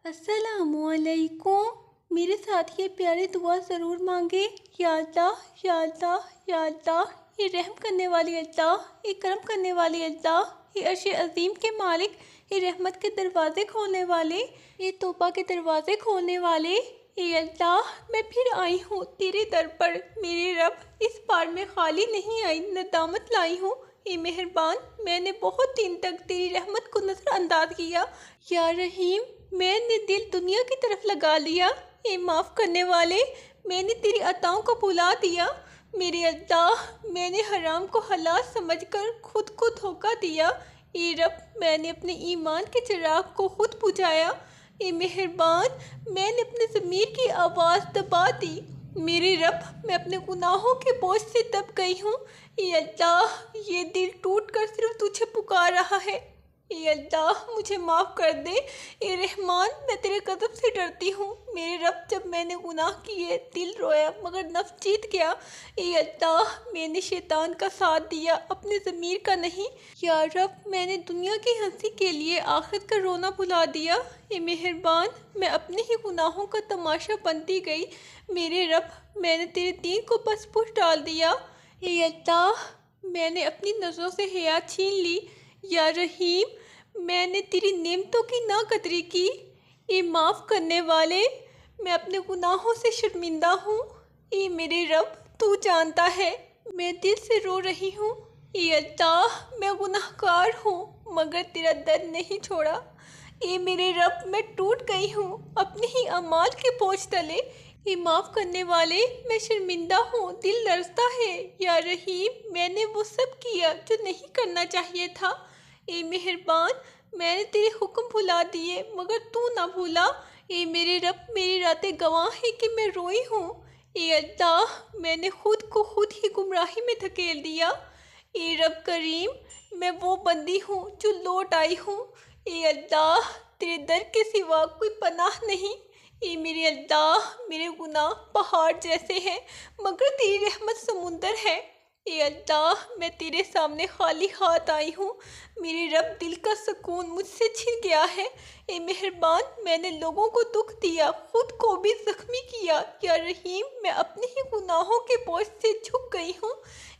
السلام علیکم۔ میرے ساتھ یہ پیاری دعا ضرور مانگے۔ یا اللہ، یا اللہ، یا اللہ، یہ رحم کرنے والی اللہ، یہ کرم کرنے والی اللہ، یہ عرش عظیم کے مالک، یہ رحمت کے دروازے کھولنے والے، یہ توبہ کے دروازے کھولنے والے، اے اللہ میں پھر آئی ہوں تیرے در پر۔ میرے رب اس بار میں خالی نہیں آئی، ندامت لائی ہوں۔ اے مہربان، میں نے بہت دن تک تیری رحمت کو نظر انداز کیا۔ یا رحیم، میں نے دل دنیا کی طرف لگا لیا۔ اے معاف کرنے والے، میں نے تیری عطاؤں کو بھلا دیا۔ میرے اللہ، میں نے حرام کو حلال سمجھ کر خود کو دھوکہ دیا۔ اے رب، میں نے اپنے ایمان کے چراغ کو خود بجھایا۔ اے مہربان، میں نے اپنے ضمیر کی آواز دبا دی۔ میرے رب، میں اپنے گناہوں کے بوجھ سے دب گئی ہوں۔ اے اللہ، یہ دل ٹوٹ کر صرف تجھے پکار رہا ہے۔ اے اللہ، مجھے معاف کر دے۔ اے رحمان، میں تیرے غضب سے ڈرتی ہوں۔ میرے رب، جب میں نے گناہ کیے دل رویا مگر نفس جیت گیا۔ اے اللہ، میں نے شیطان کا ساتھ دیا اپنے ضمیر کا نہیں۔ یا رب، میں نے دنیا کی ہنسی کے لیے آخرت کا رونا بھلا دیا۔ اے مہربان، میں اپنے ہی گناہوں کا تماشا بنتی گئی۔ میرے رب، میں نے تیرے دین کو پس پش ڈال دیا۔ اے اللہ، میں نے اپنی نظروں سے حیا چھین لی۔ یا رحیم، میں نے تیری نعمتوں کی ناقدری کی۔ اے معاف کرنے والے، میں اپنے گناہوں سے شرمندہ ہوں۔ اے میرے رب، تو جانتا ہے میں دل سے رو رہی ہوں۔ اے اللہ، میں گناہ گار ہوں مگر تیرا در نہیں چھوڑا۔ اے میرے رب، میں ٹوٹ گئی ہوں اپنے ہی اعمال کے بوجھ تلے۔ اے معاف کرنے والے، میں شرمندہ ہوں، دل لرزتا ہے۔ یا رحیم، میں نے وہ سب کیا جو نہیں کرنا چاہیے تھا۔ اے مہربان، میں نے تیرے حکم بھلا دیے مگر تو نہ بھولا۔ اے میرے رب، میری راتیں گواہ ہے کہ میں روئی ہوں۔ اے اللہ، میں نے خود کو خود ہی گمراہی میں دھکیل دیا۔ اے رب کریم، میں وہ بندی ہوں جو لوٹ آئی ہوں۔ اے اللہ، تیرے در کے سوا کوئی پناہ نہیں۔ اے میرے اللہ، میرے گناہ پہاڑ جیسے ہیں مگر تیری رحمت سمندر ہے۔ اے اللہ، میں تیرے سامنے خالی ہاتھ آئی ہوں۔ میرے رب، دل کا سکون مجھ سے چھن گیا ہے۔ اے مہربان، میں نے لوگوں کو دکھ دیا، خود کو بھی زخمی کیا۔ یا رحیم، میں اپنے ہی گناہوں کے بوجھ سے جھک گئی ہوں۔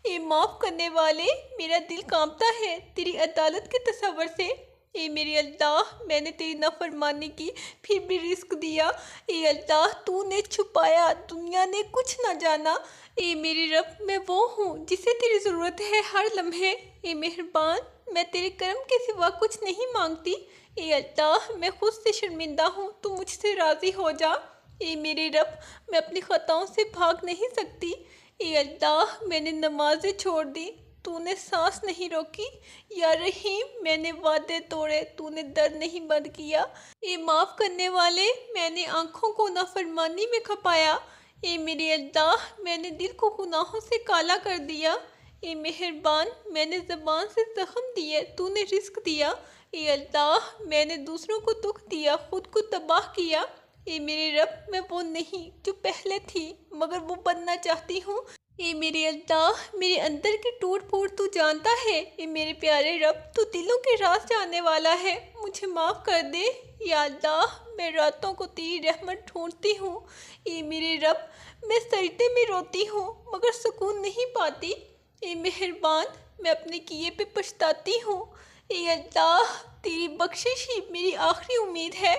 اے معاف کرنے والے، میرا دل کانپتا ہے تیری عدالت کے تصور سے۔ اے میرے اللہ، میں نے تیری نافرمانی کی پھر بھی رزق دیا۔ اے اللہ، تو نے چھپایا، دنیا نے کچھ نہ جانا۔ اے میرے رب، میں وہ ہوں جسے تیری ضرورت ہے ہر لمحے۔ اے مہربان، میں تیرے کرم کے سوا کچھ نہیں مانگتی۔ اے اللہ، میں خود سے شرمندہ ہوں، تو مجھ سے راضی ہو جا۔ اے میرے رب، میں اپنی خطاؤں سے بھاگ نہیں سکتی۔ اے اللہ، میں نے نمازیں چھوڑ دی، تو نے سانس نہیں روکی۔ یا رحیم، میں نے وعدے توڑے، تو نے در نہیں بند کیا۔ اے معاف کرنے والے، میں نے آنکھوں کو نافرمانی میں کھپایا۔ اے میرے اللہ، میں نے دل کو گناہوں سے کالا کر دیا۔ اے مہربان، میں نے زبان سے زخم دیے، تو نے رزق دیا۔ اے اللہ، میں نے دوسروں کو دکھ دیا، خود کو تباہ کیا۔ اے میرے رب، میں وہ نہیں جو پہلے تھی مگر وہ بننا چاہتی ہوں۔ اے میرے اللہ، میرے اندر کی ٹوٹ پھوٹ تو جانتا ہے۔ اے میرے پیارے رب، تو دلوں کے راز جاننے والا ہے، مجھے معاف کر دے۔ یا اللہ، میں راتوں کو تیری رحمت ڈھونڈتی ہوں۔ اے میرے رب، میں سجدے میں روتی ہوں مگر سکون نہیں پاتی۔ اے مہربان، میں اپنے کیے پہ پچھتاتی ہوں۔ اے اللہ، تیری بخشش ہی میری آخری امید ہے۔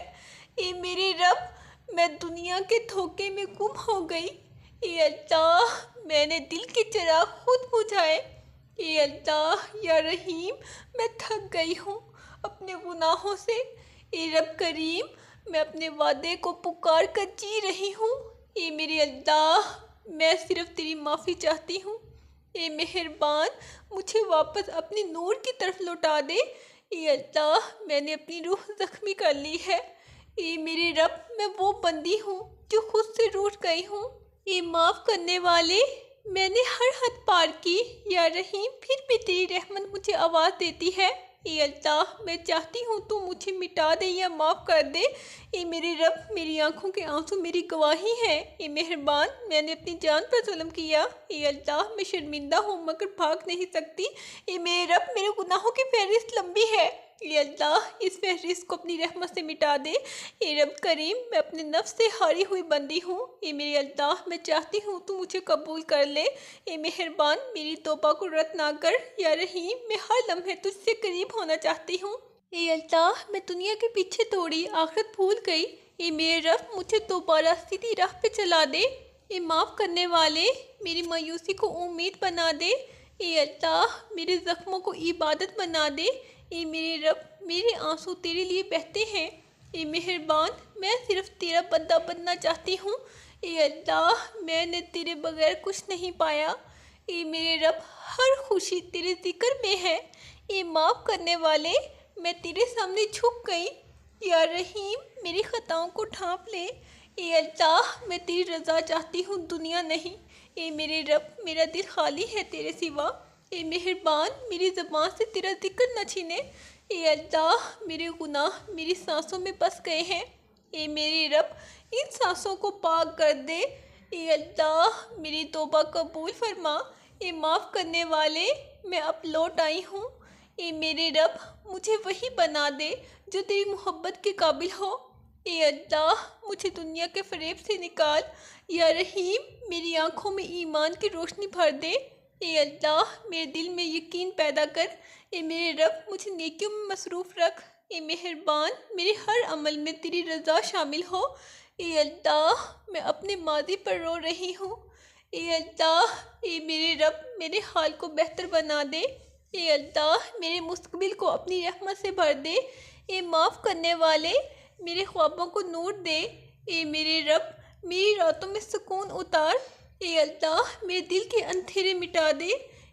اے میرے رب، میں دنیا کے دھوکے میں گم ہو گئی۔ اے اللہ، میں نے دل کے چراغ خود بجھائے۔ اے اللہ، یا رحیم، میں تھک گئی ہوں اپنے گناہوں سے۔ اے رب کریم، میں اپنے وعدے کو پکار کر جی رہی ہوں۔ اے میرے اللہ، میں صرف تیری معافی چاہتی ہوں۔ اے مہربان، مجھے واپس اپنے نور کی طرف لوٹا دے۔ اے اللہ، میں نے اپنی روح زخمی کر لی ہے۔ اے میرے رب، میں وہ بندی ہوں جو خود سے روٹھ گئی ہوں۔ اے معاف کرنے والے، میں نے ہر حد پار کی۔ یا رحیم، پھر بھی تیری رحمت مجھے آواز دیتی ہے۔ اے اللہ، میں چاہتی ہوں تو مجھے مٹا دے یا معاف کر دے۔ اے میرے رب، میری آنکھوں کے آنسو میری گواہی ہیں۔ اے مہربان، میں نے اپنی جان پر ظلم کیا۔ اے اللہ، میں شرمندہ ہوں مگر بھاگ نہیں سکتی۔ اے میرے رب، میرے گناہوں کی فہرست لمبی ہے۔ اے اللہ اس فہرست کو اپنی رحمت سے مٹا دے۔ اے رب کریم میں اپنے نفس سے ہاری ہوئی بندی ہوں۔ اے میرے اللہ میں چاہتی ہوں تو مجھے قبول کر لے۔ اے مہربان میری توبہ کو رد نہ کر۔ یا رحیم میں ہر لمحے تجھ سے قریب ہونا چاہتی ہوں۔ اے اللہ میں دنیا کے پیچھے دوڑی آخرت بھول گئی۔ اے میرے رب مجھے دوبارہ سیدھی راہ پہ چلا دے۔ اے معاف کرنے والے میری مایوسی کو امید بنا دے۔ اے اللہ میرے زخموں کو عبادت بنا دے۔ اے میرے رب میرے آنسو تیرے لیے بہتے ہیں۔ اے مہربان میں صرف تیرا بندہ بننا چاہتی ہوں۔ اے اللہ میں نے تیرے بغیر کچھ نہیں پایا۔ اے میرے رب ہر خوشی تیرے ذکر میں ہے۔ اے معاف کرنے والے میں تیرے سامنے جھک گئی۔ یا رحیم میری خطاؤں کو ڈھانپ لے۔ اے اللہ میں تیری رضا چاہتی ہوں دنیا نہیں۔ اے میرے رب میرا دل خالی ہے تیرے سوا۔ اے مہربان میری زبان سے تیرا ذکر نہ چھینے۔ اے اللہ میرے گناہ میری سانسوں میں بس گئے ہیں۔ اے میرے رب ان سانسوں کو پاک کر دے۔ اے اللہ میری توبہ قبول فرما۔ اے معاف کرنے والے میں اب لوٹ آئی ہوں۔ اے میرے رب مجھے وہی بنا دے جو تیری محبت کے قابل ہو۔ اے اللہ مجھے دنیا کے فریب سے نکال۔ یا رحیم میری آنکھوں میں ایمان کی روشنی بھر دے۔ اے اللہ میرے دل میں یقین پیدا کر۔ اے میرے رب مجھے نیکیوں میں مصروف رکھ۔ اے مہربان میرے ہر عمل میں تیری رضا شامل ہو۔ اے اللہ میں اپنے ماضی پر رو رہی ہوں۔ اے اللہ اے میرے رب میرے حال کو بہتر بنا دے۔ اے اللہ میرے مستقبل کو اپنی رحمت سے بھر دے۔ اے معاف کرنے والے میرے خوابوں کو نور دے۔ اے میرے رب میری راتوں میں سکون اتار۔ اے اللہ میرے دل کے اندھیرے مٹا دے۔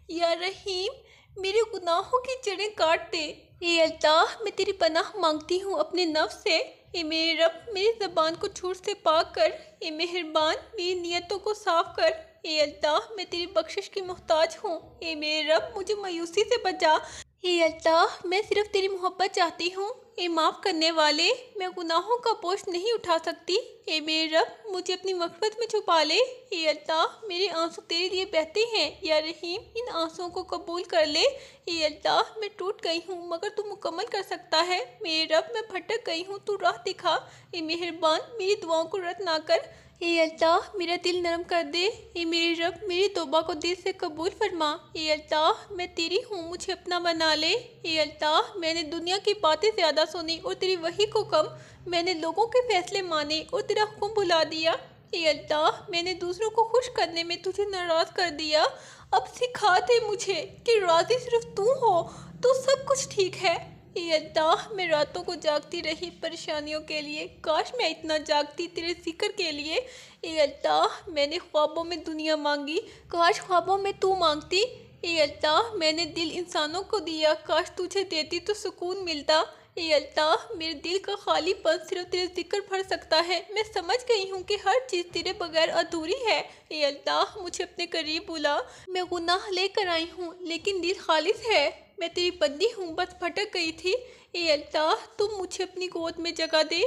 یا رحیم میرے گناہوں کی جڑیں کاٹ دے۔ اے اللہ میں تیری پناہ مانگتی ہوں اپنے نفس سے۔ اے میرے رب میری زبان کو جھوٹ سے پاک کر۔ اے مہربان میری نیتوں کو صاف کر۔ اے اللہ میں تیری بخشش کی محتاج ہوں۔ اے میرے رب مجھے مایوسی سے بچا۔ اے اللہ میں صرف تیری محبت چاہتی ہوں۔ اے معاف کرنے والے میں گناہوں کا بوجھ نہیں اٹھا سکتی۔ اے میرے رب مجھے اپنی مغفرت میں چھپا لے۔ اے اللہ میرے آنسو تیرے لیے بہتے ہیں۔ یا رحیم ان آنسوؤں کو قبول کر لے۔ اے اللہ میں ٹوٹ گئی ہوں مگر تو مکمل کر سکتا ہے۔ میرے رب میں بھٹک گئی ہوں تو راہ دکھا۔ اے مہربان میری دعاؤں کو رد نہ کر۔ اے اللہ میرا دل نرم کر دے۔ اے میرے رب میری توبہ کو دل سے قبول فرما۔ اے اللہ میں تیری ہوں مجھے اپنا بنا لے۔ اے اللہ میں نے دنیا کی باتیں زیادہ سنی اور تیری وحی کو کم۔ میں نے لوگوں کے فیصلے مانے اور تیرا حکم بھلا دیا۔ اے اللہ میں نے دوسروں کو خوش کرنے میں تجھے ناراض کر دیا۔ اب سکھا دے مجھے کہ راضی صرف تو ہو تو سب کچھ ٹھیک ہے۔ اے اللہ میں راتوں کو جاگتی رہی پریشانیوں کے لیے، کاش میں اتنا جاگتی تیرے ذکر کے لیے۔ اے اللہ میں نے خوابوں میں دنیا مانگی، کاش خوابوں میں تو مانگتی۔ اے اللہ میں نے دل انسانوں کو دیا، کاش تجھے دیتی تو سکون ملتا۔ اے اللہ میرے دل کا خالی پن صرف تیرے ذکر بھر سکتا ہے۔ میں سمجھ گئی ہوں کہ ہر چیز تیرے بغیر ادھوری ہے۔ اے اللہ مجھے اپنے قریب بلا۔ میں گناہ لے کر آئی ہوں لیکن دل خالص ہے۔ میں تیری بندی ہوں بس بھٹک گئی تھی۔ اے اللہ تم مجھے اپنی گود میں جگہ دے۔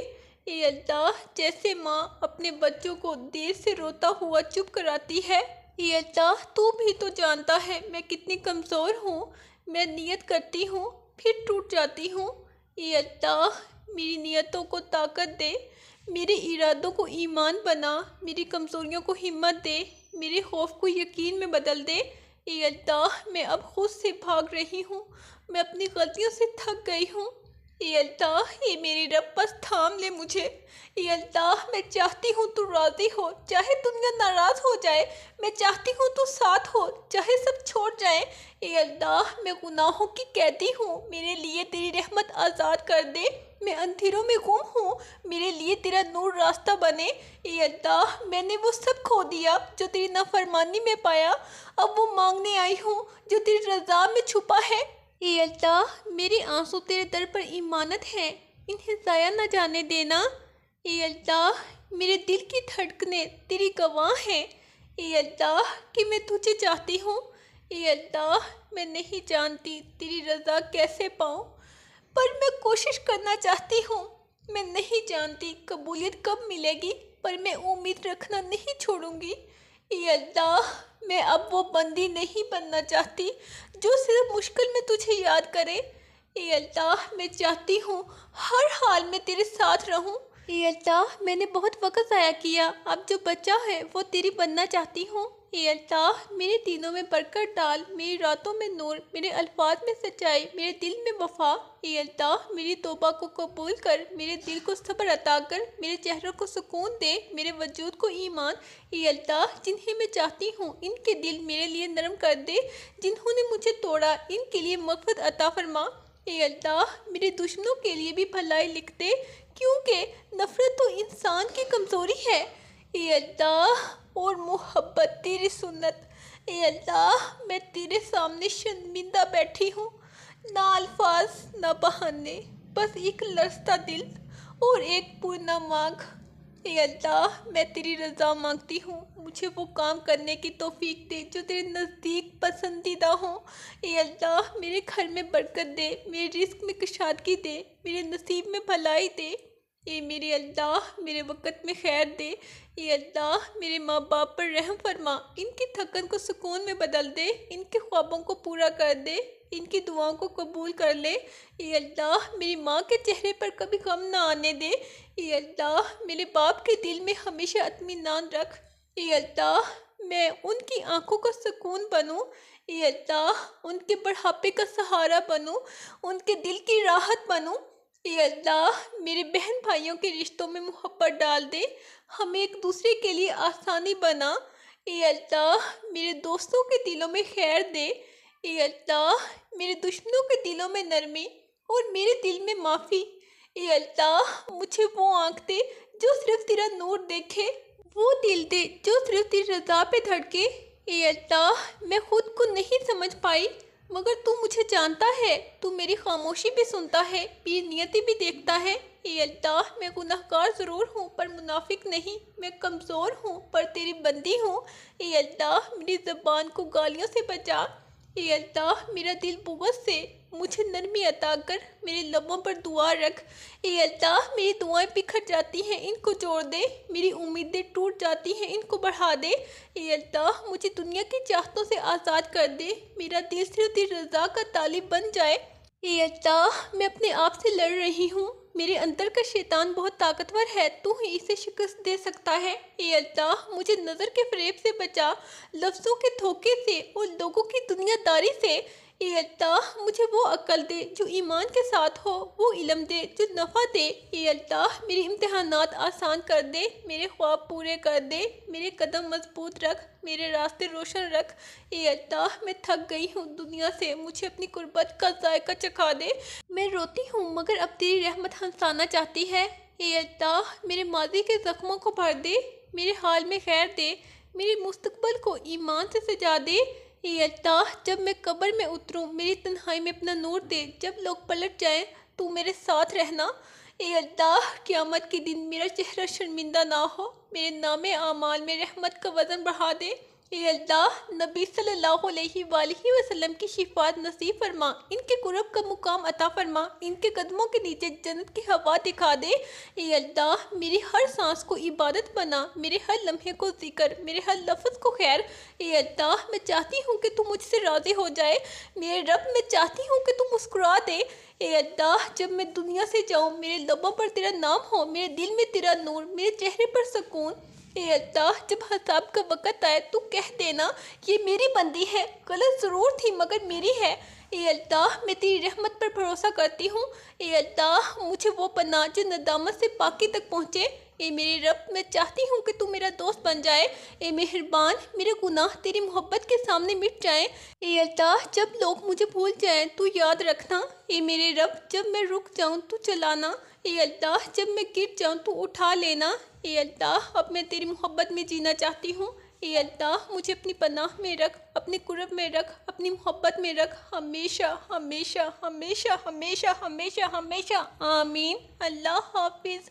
اے اللہ جیسے ماں اپنے بچوں کو دیر سے روتا ہوا چپ کراتی ہے، اے اللہ تو بھی تو جانتا ہے میں کتنی کمزور ہوں۔ میں نیت کرتی ہوں پھر ٹوٹ جاتی ہوں۔ اے اللہ میری نیتوں کو طاقت دے، میرے ارادوں کو ایمان بنا، میری کمزوریوں کو ہمت دے، میرے خوف کو یقین میں بدل دے۔ اے اللہ میں اب خود سے بھاگ رہی ہوں، میں اپنی غلطیوں سے تھک گئی ہوں۔ اے اللہ اے میری رب بس تھام لے مجھے۔ اے اللہ میں چاہتی ہوں تو راضی ہو چاہے دنیا ناراض ہو جائے، میں چاہتی ہوں تو ساتھ ہو چاہے سب چھوڑ جائیں۔ اے اللہ میں گناہوں کی قیدی ہوں، میرے لیے تیری رحمت آزاد کر دے۔ میں اندھیروں میں گم ہوں، میرے لیے تیرا نور راستہ بنے۔ اے اللہ میں نے وہ سب کھو دیا جو تیری نافرمانی میں پایا، اب وہ مانگنے آئی ہوں جو تیری رضا میں چھپا ہے۔ اے اللہ میرے آنسو تیرے در پر امانت ہیں، انہیں ضائع نہ جانے دینا۔ اے اللہ میرے دل کی دھڑکنیں تیری گواہ ہیں، اے اللہ کہ میں تجھے چاہتی ہوں۔ اے اللہ میں نہیں جانتی تیری رضا کیسے پاؤں، پر میں کوشش کرنا چاہتی ہوں۔ میں نہیں جانتی قبولیت کب ملے گی، پر میں امید رکھنا نہیں چھوڑوں گی۔ اے اللہ میں اب وہ بندی نہیں بننا چاہتی جو صرف مشکل میں تجھے یاد کرے۔ اے اللہ میں چاہتی ہوں ہر حال میں تیرے ساتھ رہوں۔ اے اللہ میں نے بہت وقت ضائع کیا، اب جو بچہ ہے وہ تیری بننا چاہتی ہوں۔ اے اللہ میرے دینوں میں برکت ڈال، میری راتوں میں نور، میرے الفاظ میں سچائی، میرے دل میں وفا۔ اے اللہ میری توبہ کو قبول کر، میرے دل کو صبر عطا کر، میرے چہروں کو سکون دے، میرے وجود کو ایمان۔ اے اللہ جنہیں میں چاہتی ہوں ان کے دل میرے لیے نرم کر دے، جنہوں نے مجھے توڑا ان کے لیے مغفرت عطا فرما۔ اے اللہ میرے دشمنوں کے لیے بھی بھلائی لکھ دے، کیونکہ نفرت تو انسان کی کمزوری ہے۔ اے اللہ اور محبت تیری سنت۔ اے اللہ میں تیرے سامنے شرمندہ بیٹھی ہوں، نہ الفاظ نہ بہانے، بس ایک لرزتا دل اور ایک پرنم آنکھ۔ اے اللہ میں تیری رضا مانگتی ہوں، مجھے وہ کام کرنے کی توفیق دے جو تیرے نزدیک پسندیدہ ہوں۔ اے اللہ میرے گھر میں برکت دے، میرے رزق میں کشادگی دے، میرے نصیب میں بھلائی دے۔ اے میرے اللہ میرے وقت میں خیر دے۔ اے اللہ میرے ماں باپ پر رحم فرما، ان کی تھکن کو سکون میں بدل دے، ان کے خوابوں کو پورا کر دے، ان کی دعاؤں کو قبول کر لے۔ اے اللہ میری ماں کے چہرے پر کبھی غم نہ آنے دے۔ اے اللہ میرے باپ کے دل میں ہمیشہ اطمینان رکھ۔ اے اللہ میں ان کی آنکھوں کا سکون بنوں۔ اے اللہ ان کے بڑھاپے کا سہارا بنوں، ان کے دل کی راحت بنوں۔ اے اللہ میرے بہن بھائیوں کے رشتوں میں محبت ڈال دے، ہمیں ایک دوسرے کے لیے آسانی بنا۔ اے اللہ میرے دوستوں کے دلوں میں خیر دے۔ اے اللہ میرے دشمنوں کے دلوں میں نرمی اور میرے دل میں معافی۔ اے اللہ مجھے وہ آنکھ دے جو صرف تیرا نور دیکھے، وہ دل دے جو صرف تیری رضا پہ دھڑکے۔ اے اللہ میں خود کو نہیں سمجھ پائی، مگر تو مجھے جانتا ہے، تو میری خاموشی بھی سنتا ہے، میری نیتی بھی دیکھتا ہے۔ اے اللہ میں گناہگار ضرور ہوں پر منافق نہیں، میں کمزور ہوں پر تیری بندی ہوں۔ اے اللہ میری زبان کو گالیوں سے بچا۔ اے اللہ میرا دل بغض سے، مجھے نرمی عطا کر، میرے لبوں پر دعا رکھ۔ اے اللہ میری دعائیں بکھر جاتی ہیں ان کو جوڑ دے، میری امیدیں ٹوٹ جاتی ہیں ان کو بڑھا دے۔ اے اللہ مجھے دنیا کی چاہتوں سے آزاد کر دے، میرا دل صرف تیری رضا کا طالب بن جائے۔ اے اللہ میں اپنے آپ سے لڑ رہی ہوں، میرے اندر کا شیطان بہت طاقتور ہے، تو ہی اسے شکست دے سکتا ہے۔ اے اللہ مجھے نظر کے فریب سے بچا، لفظوں کے دھوکے سے اور لوگوں کی دنیا داری سے۔ اے اللہ مجھے وہ عقل دے جو ایمان کے ساتھ ہو، وہ علم دے جو نفع دے۔ اے اللہ میرے امتحانات آسان کر دے، میرے خواب پورے کر دے، میرے قدم مضبوط رکھ، میرے راستے روشن رکھ۔ اے اللہ میں تھک گئی ہوں دنیا سے، مجھے اپنی قربت کا ذائقہ چکھا دے۔ میں روتی ہوں مگر اب تیری رحمت ہنسانا چاہتی ہے۔ اے اللہ میرے ماضی کے زخموں کو بھر دے، میرے حال میں خیر دے، میرے مستقبل کو ایمان سے سجا دے۔ اے اللہ جب میں قبر میں اتروں میری تنہائی میں اپنا نور دے، جب لوگ پلٹ جائیں تو میرے ساتھ رہنا۔ اے اللہ قیامت کے دن میرا چہرہ شرمندہ نہ ہو، میرے نام اعمال میں رحمت کا وزن بڑھا دے۔ اے اللہ نبی صلی اللہ علیہ وآلہ وسلم کی شفاعت نصیب فرما، ان کے قرب کا مقام عطا فرما، ان کے قدموں کے نیچے جنت کی ہوا دکھا دے۔ اے اللہ میری ہر سانس کو عبادت بنا، میرے ہر لمحے کو ذکر، میرے ہر لفظ کو خیر۔ اے اللہ میں چاہتی ہوں کہ تو مجھ سے راضی ہو جائے، میرے رب میں چاہتی ہوں کہ تو مسکرا دے۔ اے اللہ جب میں دنیا سے جاؤں میرے لبوں پر تیرا نام ہو، میرے دل میں تیرا نور، میرے چہرے پر سکون۔ اے اللہ جب حساب کا وقت آئے تو کہہ دینا یہ میری بندی ہے، غلط ضرور تھی مگر میری ہے۔ اے اللہ میں تیری رحمت پر بھروسہ کرتی ہوں۔ اے اللہ مجھے وہ بنا جو ندامت سے پاکی تک پہنچے۔ اے میرے رب میں چاہتی ہوں کہ تو میرا دوست بن جائے۔ اے مہربان میرے گناہ تیری محبت کے سامنے مٹ جائیں۔ اے اللہ جب لوگ مجھے بھول جائیں تو یاد رکھنا۔ اے میرے رب جب میں رک جاؤں تو چلانا۔ اے اللہ جب میں گر جاؤں تو اٹھا لینا۔ اے اللہ اب میں تیری محبت میں جینا چاہتی ہوں۔ اے اللہ مجھے اپنی پناہ میں رکھ، اپنے قرب میں رکھ، اپنی محبت میں رکھ، ہمیشہ ہمیشہ ہمیشہ ہمیشہ ہمیشہ ہمیشہ۔ آمین۔ اللہ حافظ۔